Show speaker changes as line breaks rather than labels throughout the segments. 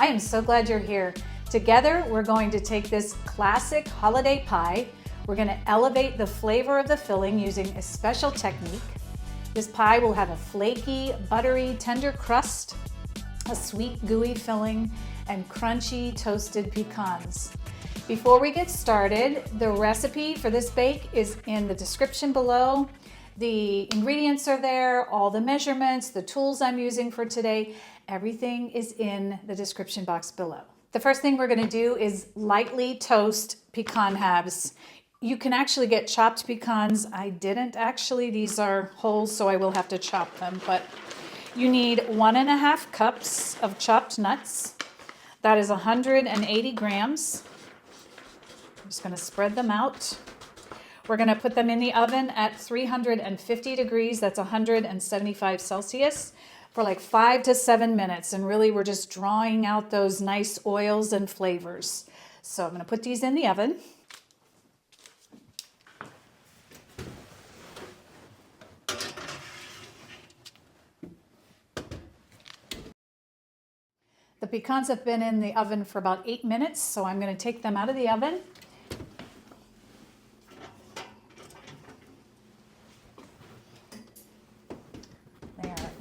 I am so glad you're here. Together, we're going to take this classic holiday pie. We're going to elevate the flavor of the filling using a special technique. This pie will have a flaky, buttery, tender crust, a sweet, gooey filling, and crunchy toasted pecans. Before we get started, the recipe for this bake is in the description below. The ingredients are there, all the measurements, the tools I'm using for today, everything is in the description box below. The first thing we're going to do is lightly toast pecan halves. You can actually get chopped pecans. I didn't actually. These are whole, so I will have to chop them. But you need 1.5 cups of chopped nuts. That is 180 grams. I'm just going to spread them out. We're going to put them in the oven at 350 degrees. That's 175 Celsius. For like 5 to 7 minutes, and really we're just drawing out those nice oils and flavors. So I'm going to put these in the oven. The pecans have been in the oven for about 8 minutes, so I'm going to take them out of the oven.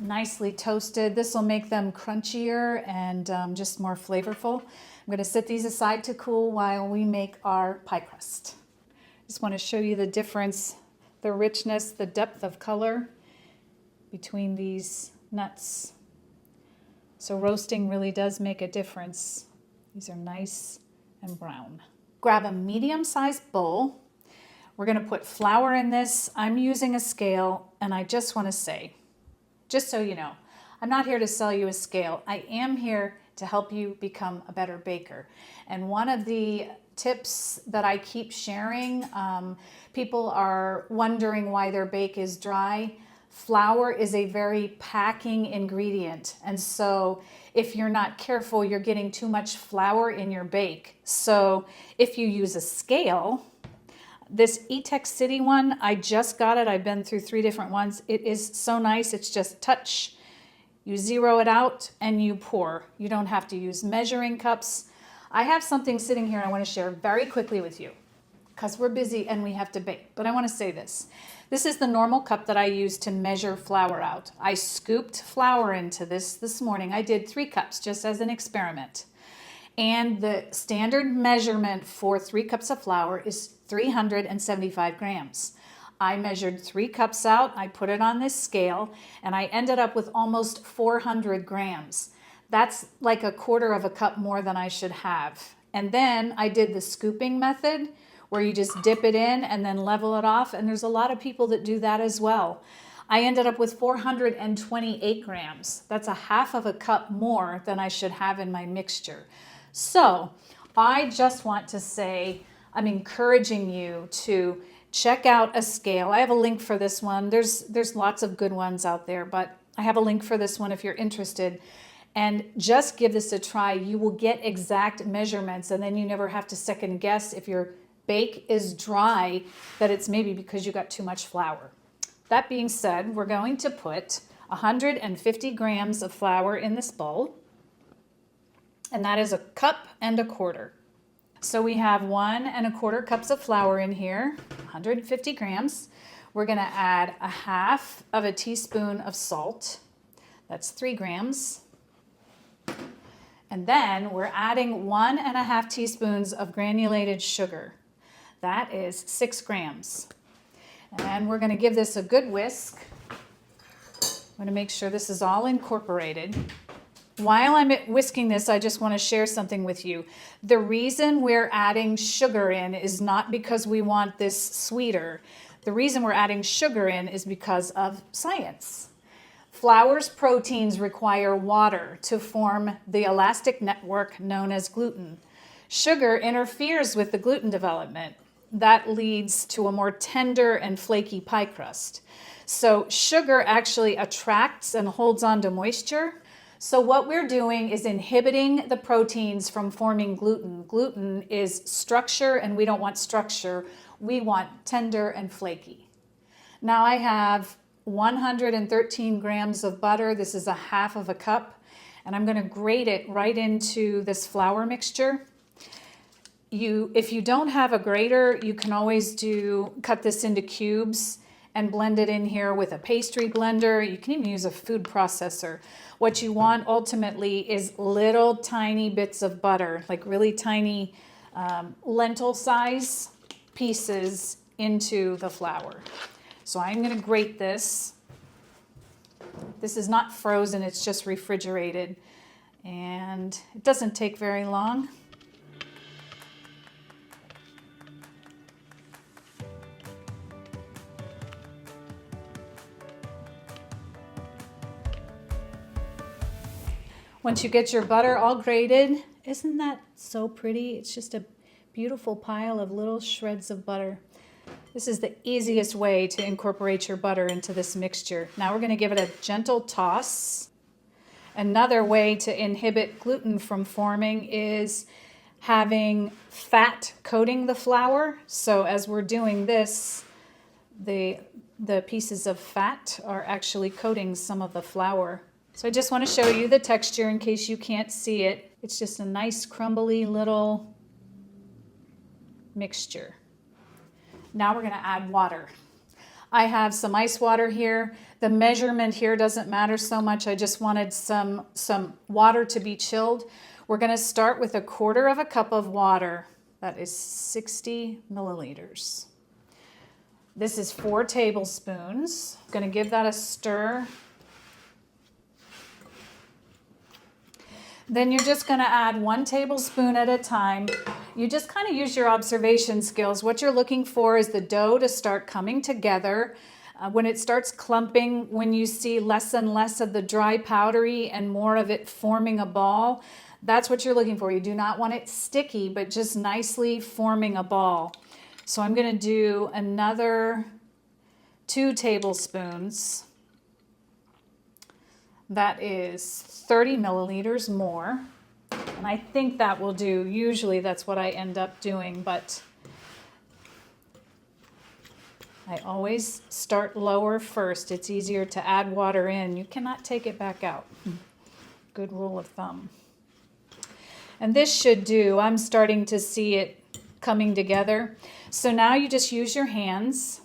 Nicely toasted. This will make them crunchier and just more flavorful. I'm going to set these aside to cool while we make our pie crust. Just want to show you the difference, the richness, the depth of color between these nuts. So roasting really does make a difference. These are nice and brown. Grab a medium-sized bowl. We're going to put flour in this. I'm using a scale, and I just want to say, just so you know, I'm not here to sell you a scale. I am here to help you become a better baker. And one of the tips that I keep sharing, people are wondering why their bake is dry. Flour is a very packing ingredient. And so if you're not careful, you're getting too much flour in your bake. So if you use a scale, this E-Tech City one, I just got it. I've been through 3 different ones. It is so nice. It's just touch. You zero it out and you pour. You don't have to use measuring cups. I have something sitting here I want to share very quickly with you because we're busy and we have to bake. But I want to say this. This is the normal cup that I use to measure flour out. I scooped flour into this morning. I did 3 cups just as an experiment. And the standard measurement for 3 cups of flour is 375 grams. I measured 3 cups out, I put it on this scale, and I ended up with almost 400 grams. That's like 1/4 of a cup more than I should have. And then I did the scooping method, where you just dip it in and then level it off, and there's a lot of people that do that as well. I ended up with 428 grams. That's 1/2 of a cup more than I should have in my mixture. So I just want to say, I'm encouraging you to check out a scale. I have a link for this one. There's lots of good ones out there, but I have a link for this one if you're interested. And just give this a try. You will get exact measurements, and then you never have to second guess if your bake is dry, that it's maybe because you got too much flour. That being said, we're going to put 150 grams of flour in this bowl. And that is 1.25 cups. So we have 1.25 cups of flour in here, 150 grams. We're going to add 1/2 teaspoon of salt. That's 3 grams. And then we're adding 1.5 teaspoons of granulated sugar. That is 6 grams. And we're going to give this a good whisk. I'm going to make sure this is all incorporated. While I'm whisking this, I just want to share something with you. The reason we're adding sugar in is not because we want this sweeter. The reason we're adding sugar in is because of science. Flour's proteins require water to form the elastic network known as gluten. Sugar interferes with the gluten development. That leads to a more tender and flaky pie crust. So sugar actually attracts and holds on to moisture. So what we're doing is inhibiting the proteins from forming gluten. Gluten is structure, and we don't want structure. We want tender and flaky. Now I have 113 grams of butter. This is 1/2 cup. and I'm going to grate it right into this flour mixture. If you don't have a grater, you can always cut this into cubes and blend it in here with a pastry blender. You can even use a food processor. What you want ultimately is little tiny bits of butter, like really tiny lentil size pieces into the flour. So I'm going to grate this. This is not frozen, it's just refrigerated, and it doesn't take very long. Once you get your butter all grated, isn't that so pretty? It's just a beautiful pile of little shreds of butter. This is the easiest way to incorporate your butter into this mixture. Now we're going to give it a gentle toss. Another way to inhibit gluten from forming is having fat coating the flour. So as we're doing this, the pieces of fat are actually coating some of the flour. So I just want to show you the texture in case you can't see it. It's just a nice crumbly little mixture. Now we're going to add water. I have some ice water here. The measurement here doesn't matter so much. I just wanted some water to be chilled. We're going to start with 1/4 cup of water. That is 60 milliliters. This is 4 tablespoons. I'm going to give that a stir. Then you're just going to add 1 tablespoon at a time. You just kind of use your observation skills. What you're looking for is the dough to start coming together. When it starts clumping, when you see less and less of the dry powdery and more of it forming a ball, that's what you're looking for. You do not want it sticky, but just nicely forming a ball. So I'm going to do another 2 tablespoons. That is 30 milliliters more. And I think that will do. Usually that's what I end up doing, but I always start lower first. It's easier to add water in. You cannot take it back out. Good rule of thumb. And this should do. I'm starting to see it coming together. So now you just use your hands.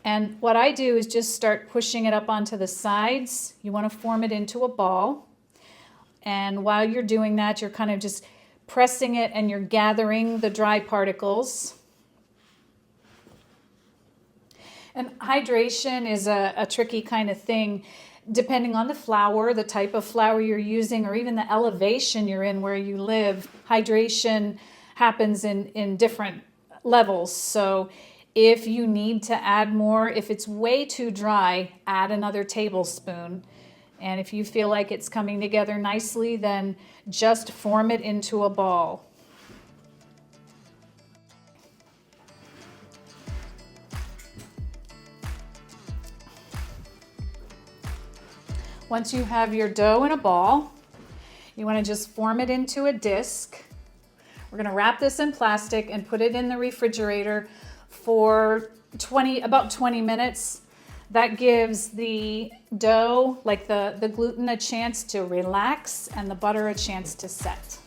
And what I do is just start pushing it up onto the sides. You want to form it into a ball. And while you're doing that, you're kind of just pressing it and you're gathering the dry particles. And hydration is a tricky kind of thing. Depending on the flour, the type of flour you're using, or even the elevation you're in where you live, hydration happens in different levels. So if you need to add more, if it's way too dry, add another tablespoon. And if you feel like it's coming together nicely, then just form it into a ball. Once you have your dough in a ball, you want to just form it into a disc. We're going to wrap this in plastic and put it in the refrigerator for about 20 minutes. That gives the dough, like the gluten, a chance to relax and the butter a chance to set.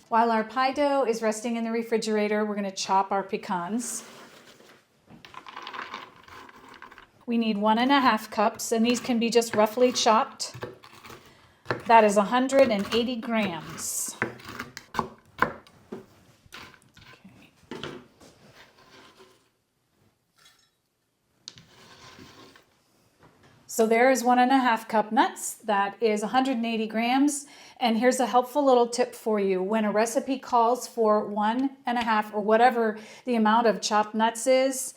While our pie dough is resting in the refrigerator, we're going to chop our pecans. We need 1½ cups, and these can be just roughly chopped. That is 180 grams. Okay. So there is 1½ cup nuts. That is 180 grams. And here's a helpful little tip for you. When a recipe calls for 1½ or whatever the amount of chopped nuts is,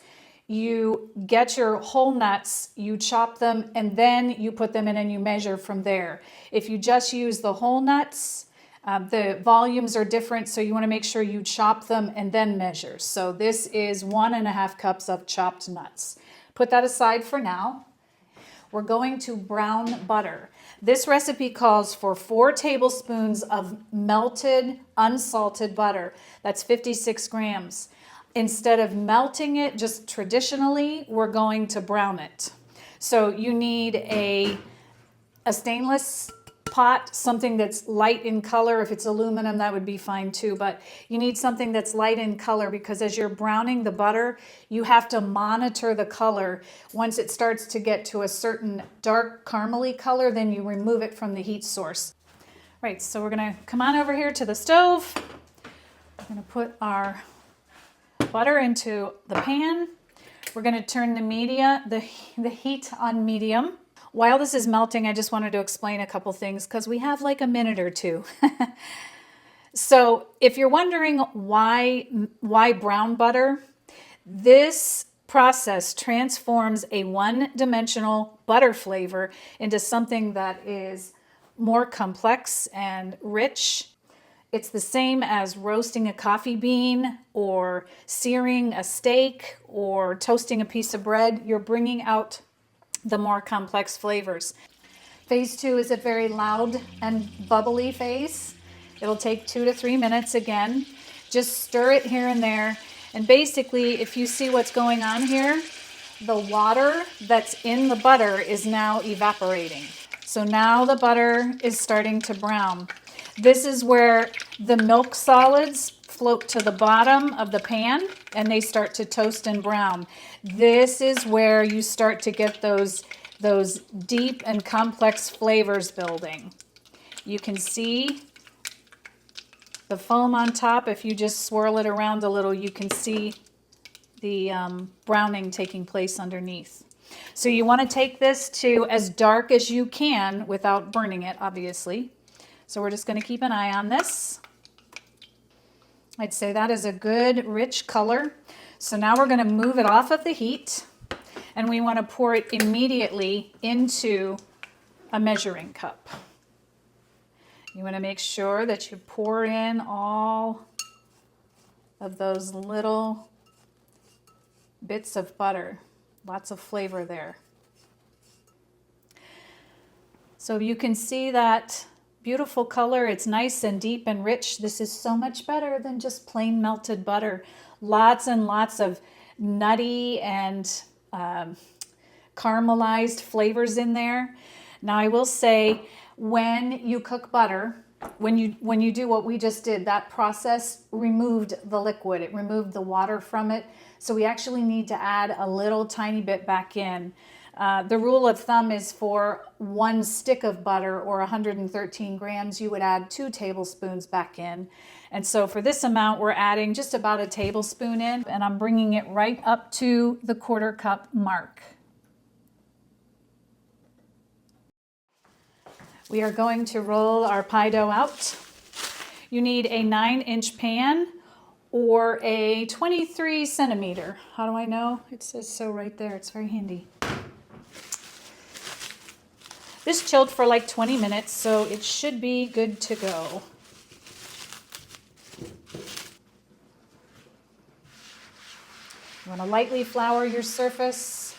you get your whole nuts, you chop them, and then you put them in and you measure from there. If you just use the whole nuts, the volumes are different, so you want to make sure you chop them and then measure. So this is 1½ cups of chopped nuts. Put that aside for now. We're going to brown butter. This recipe calls for 4 tablespoons of melted, unsalted butter. That's 56 grams. Instead of melting it just traditionally, we're going to brown it. So you need a stainless pot, something that's light in color. If it's aluminum, that would be fine too, but you need something that's light in color because as you're browning the butter, you have to monitor the color. Once it starts to get to a certain dark caramely color, then you remove it from the heat source. Right, so we're gonna come on over here to the stove. We're gonna put our butter into the pan. We're gonna turn the heat on medium. While this is melting, I just wanted to explain a couple things because we have like a minute or two. So if you're wondering why brown butter, this process transforms a one-dimensional butter flavor into something that is more complex and rich. It's the same as roasting a coffee bean or searing a steak or toasting a piece of bread. You're bringing out the more complex flavors. Phase 2 is a very loud and bubbly phase. It'll take 2 to 3 minutes again. Just stir it here and there. And basically, if you see what's going on here, the water that's in the butter is now evaporating. So now the butter is starting to brown. This is where the milk solids float to the bottom of the pan and they start to toast and brown. This is where you start to get those deep and complex flavors building. You can see the foam on top. If you just swirl it around a little, you can see the browning taking place underneath. So you want to take this to as dark as you can without burning it, obviously. So we're just going to keep an eye on this. I'd say that is a good rich color. So now we're going to move it off of the heat and we want to pour it immediately into a measuring cup. You want to make sure that you pour in all of those little bits of butter. Lots of flavor there. So you can see that beautiful color. It's nice and deep and rich. This is so much better than just plain melted butter. Lots and lots of nutty and caramelized flavors in there. Now I will say, when you cook butter, when you do what we just did, that process removed the liquid. It removed the water from it. So we actually need to add a little tiny bit back in. The rule of thumb is for 1 stick of butter or 113 grams, you would add 2 tablespoons back in. And so for this amount, we're adding just about a tablespoon in, and I'm bringing it right up to the 1/4 cup mark. We are going to roll our pie dough out. You need a 9-inch pan or a 23 centimeter. How do I know? It says so right there. It's very handy. This chilled for like 20 minutes, so it should be good to go. You want to lightly flour your surface.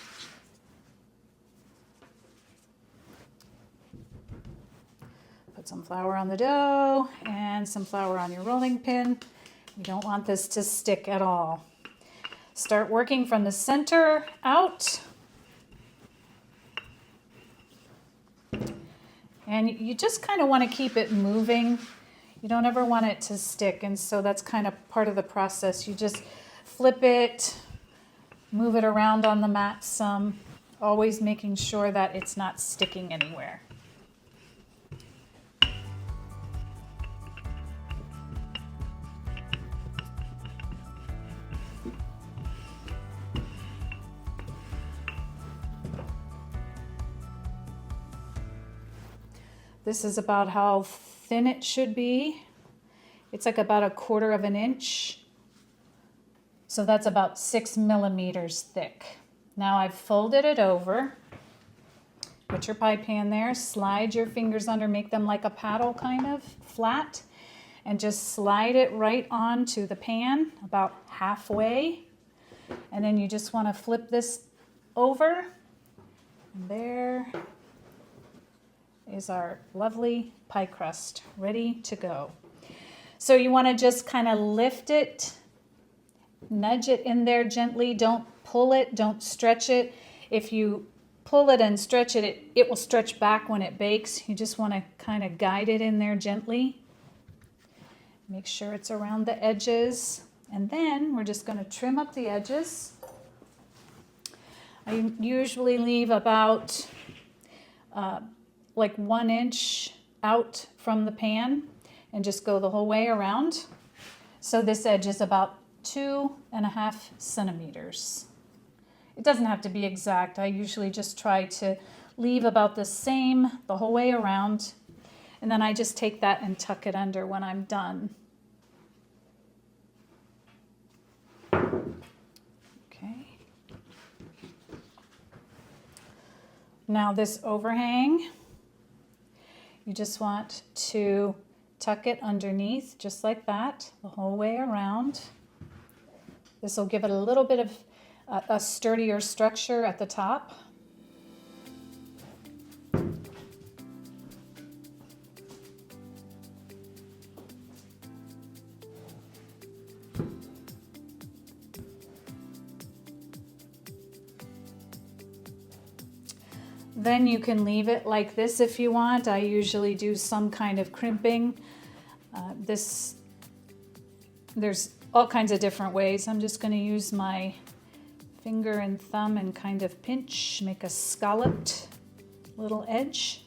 Put some flour on the dough and some flour on your rolling pin. You don't want this to stick at all. Start working from the center out. And you just kind of want to keep it moving. You don't ever want it to stick, and so that's kind of part of the process. You just flip it, move it around on the mat some, always making sure that it's not sticking anywhere. This is about how thin it should be. It's like about 1/4 inch. So that's about 6 millimeters thick. Now I've folded it over. Put your pie pan there, slide your fingers under, make them like a paddle kind of flat, and just slide it right onto the pan about halfway. And then you just want to flip this over. There. is our lovely pie crust ready to go. So you want to just kind of lift it, nudge it in there gently. Don't pull it, don't stretch it. If you pull it and stretch it, it will stretch back when it bakes. You just want to kind of guide it in there gently. Make sure it's around the edges. And then we're just going to trim up the edges. I usually leave about like 1 inch out from the pan and just go the whole way around. So this edge is about 2.5 centimeters. It doesn't have to be exact. I usually just try to leave about the same the whole way around. And then I just take that and tuck it under when I'm done. Okay. Now this overhang, you just want to tuck it underneath just like that the whole way around. This will give it a little bit of a sturdier structure at the top. Then you can leave it like this if you want. I usually do some kind of crimping. There's all kinds of different ways. I'm just going to use my finger and thumb and kind of pinch, make a scalloped little edge.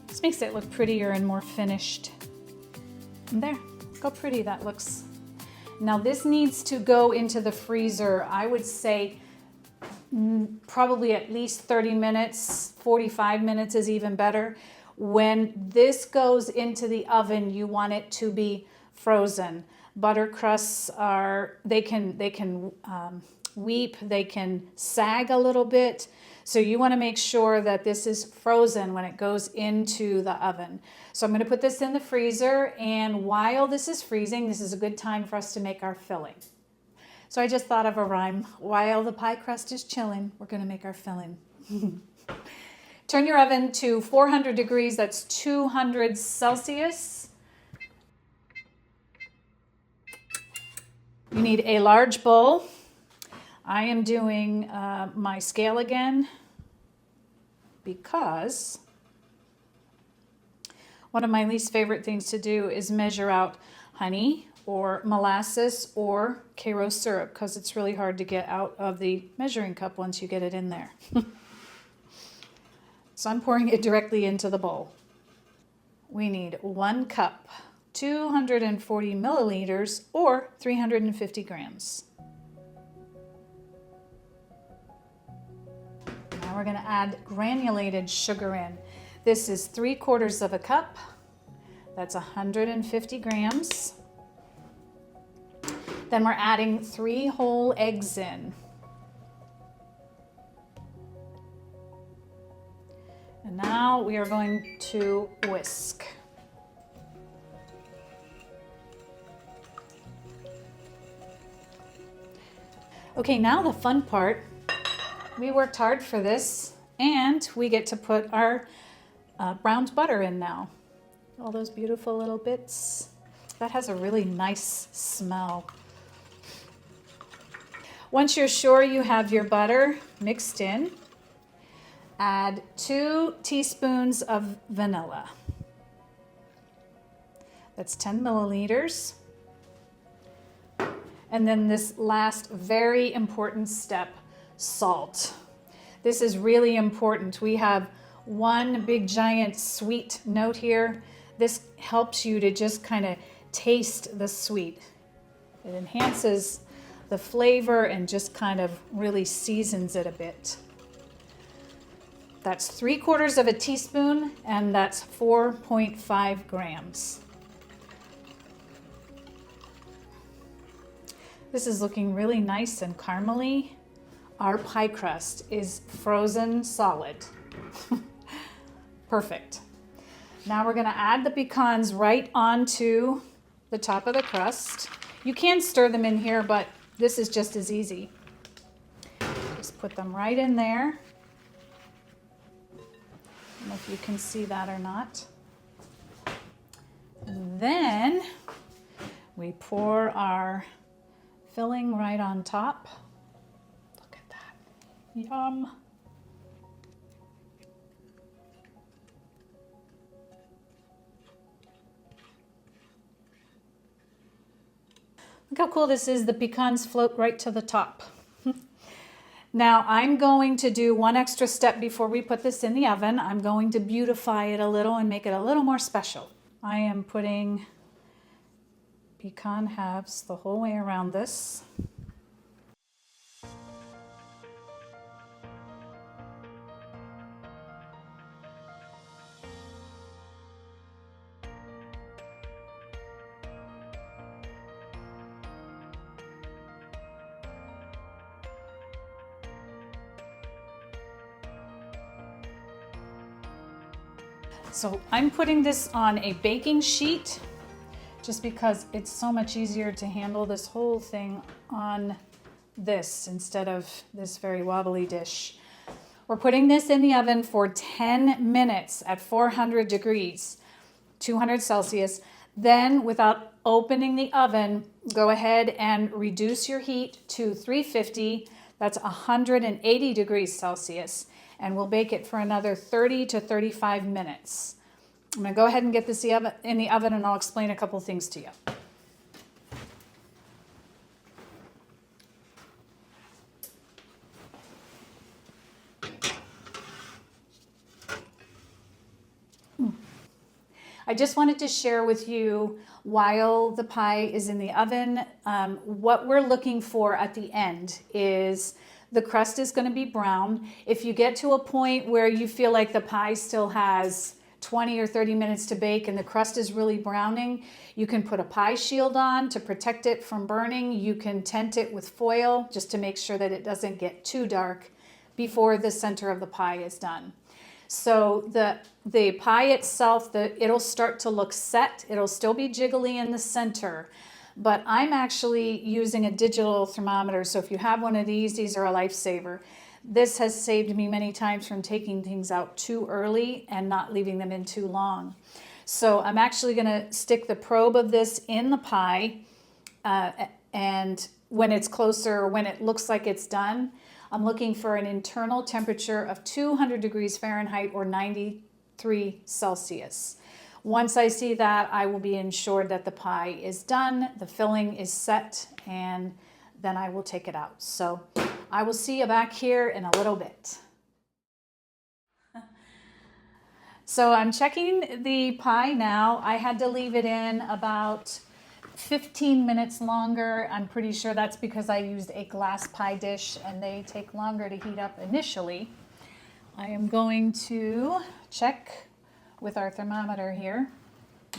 This makes it look prettier and more finished. And there, look how pretty that looks. Now this needs to go into the freezer, I would say probably at least 30 minutes, 45 minutes is even better. When this goes into the oven, you want it to be frozen. Butter crusts they can weep, they can sag a little bit. So you want to make sure that this is frozen when it goes into the oven. So I'm going to put this in the freezer, and while this is freezing, this is a good time for us to make our filling. So I just thought of a rhyme. While the pie crust is chilling, we're going to make our filling. Turn your oven to 400 degrees, that's 200 Celsius. You need a large bowl. I am doing my scale again because one of my least favorite things to do is measure out honey or molasses or Karo syrup because it's really hard to get out of the measuring cup once you get it in there. So I'm pouring it directly into the bowl. We need 1 cup, 240 milliliters or 350 grams. Now we're going to add granulated sugar in. This is 3/4 of a cup. That's 150 grams. Then we're adding 3 whole eggs in. And now we are going to whisk. Okay, now the fun part. We worked hard for this, and we get to put our browned butter in now. All those beautiful little bits. That has a really nice smell. Once you're sure you have your butter mixed in, add 2 teaspoons of vanilla. That's 10 milliliters. And then this last very important step, salt. This is really important. We have one big giant sweet note here. This helps you to just kind of taste the sweet. It enhances the flavor and just kind of really seasons it a bit. That's 3/4 of a teaspoon, and that's 4.5 grams. This is looking really nice and caramely. Our pie crust is frozen solid. Perfect. Now we're going to add the pecans right onto the top of the crust. You can stir them in here, but this is just as easy. Just put them right in there. don't know if you can see that or not. And then we pour our filling right on top. Look at that. Yum. Look how cool this is. The pecans float right to the top. Now I'm going to do one extra step before we put this in the oven. I'm going to beautify it a little and make it a little more special. I am putting pecan halves the whole way around this. So I'm putting this on a baking sheet just because it's so much easier to handle this whole thing on this instead of this very wobbly dish. We're putting this in the oven for 10 minutes at 400 degrees, 200 Celsius. Then without opening the oven, go ahead and reduce your heat to 350. That's 180 degrees Celsius. And we'll bake it for another 30 to 35 minutes. I'm gonna go ahead and get this in the oven and I'll explain a couple things to you. I just wanted to share with you while the pie is in the oven, what we're looking for at the end is the crust is going to be brown. If you get to a point where you feel like the pie still has 20 or 30 minutes to bake and the crust is really browning, you can put a pie shield on to protect it from burning. You can tent it with foil just to make sure that it doesn't get too dark before the center of the pie is done. So the pie itself, it'll start to look set. It'll still be jiggly in the center. But I'm actually using a digital thermometer. So if you have one of these are a lifesaver. This has saved me many times from taking things out too early and not leaving them in too long. So I'm actually gonna stick the probe of this in the pie and when it's closer, when it looks like it's done, I'm looking for an internal temperature of 200 degrees Fahrenheit or 93 Celsius. Once I see that, I will be ensured that the pie is done, the filling is set, and then I will take it out. So I will see you back here in a little bit. So I'm checking the pie now. I had to leave it in about 15 minutes longer. I'm pretty sure that's because I used a glass pie dish and they take longer to heat up initially. I am going to check with our thermometer here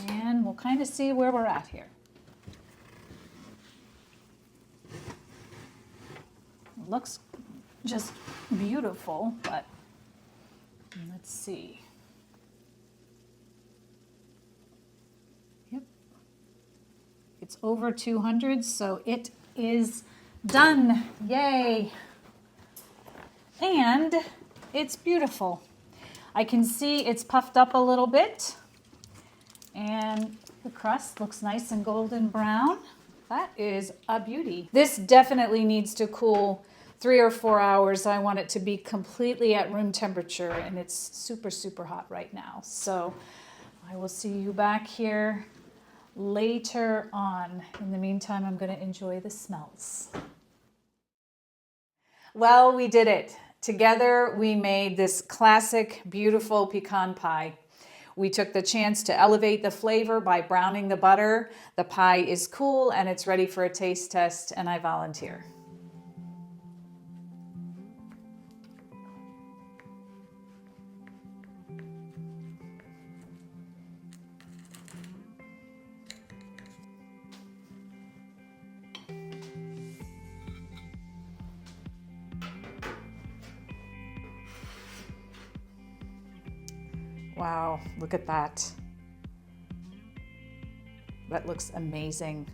and we'll kind of see where we're at here. It looks just beautiful, but let's see. Yep. It's over 200, so it is done. Yay! And it's beautiful. I can see it's puffed up a little bit and the crust looks nice and golden brown. That is a beauty. This definitely needs to cool 3 or 4 hours. I want it to be completely at room temperature and it's super, super hot right now. So I will see you back here later on. In the meantime, I'm going to enjoy the smells. Well, we did it. Together, we made this classic, beautiful pecan pie. We took the chance to elevate the flavor by browning the butter. The pie is cool and it's ready for a taste test, and I volunteer. Wow, look at that. That looks amazing.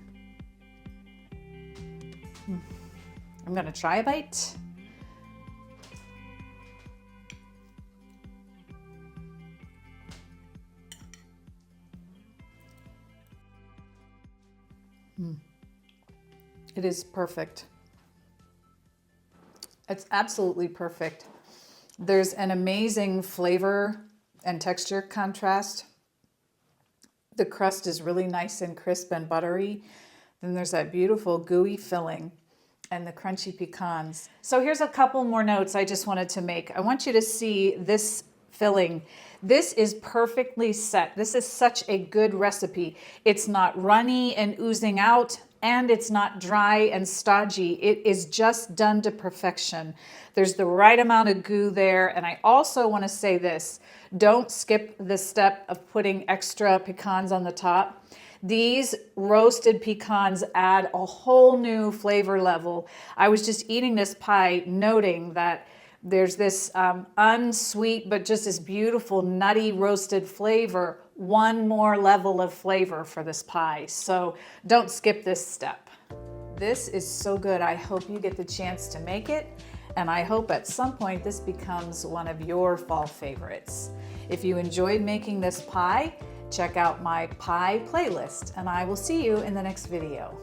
I'm gonna try a bite. It is perfect. It's absolutely perfect. There's an amazing flavor and texture contrast. The crust is really nice and crisp and buttery. Then there's that beautiful gooey filling and the crunchy pecans. So here's a couple more notes I just wanted to make. I want you to see this filling. This is perfectly set. This is such a good recipe. It's not runny and oozing out, and it's not dry and stodgy. It is just done to perfection. There's the right amount of goo there. And I also want to say this, don't skip the step of putting extra pecans on the top. These roasted pecans add a whole new flavor level. I was just eating this pie, noting that there's this unsweet, but just this beautiful nutty roasted flavor. One more level of flavor for this pie. So don't skip this step. This is so good. I hope you get the chance to make it. And I hope at some point this becomes one of your fall favorites. If you enjoyed making this pie, check out my pie playlist, and I will see you in the next video.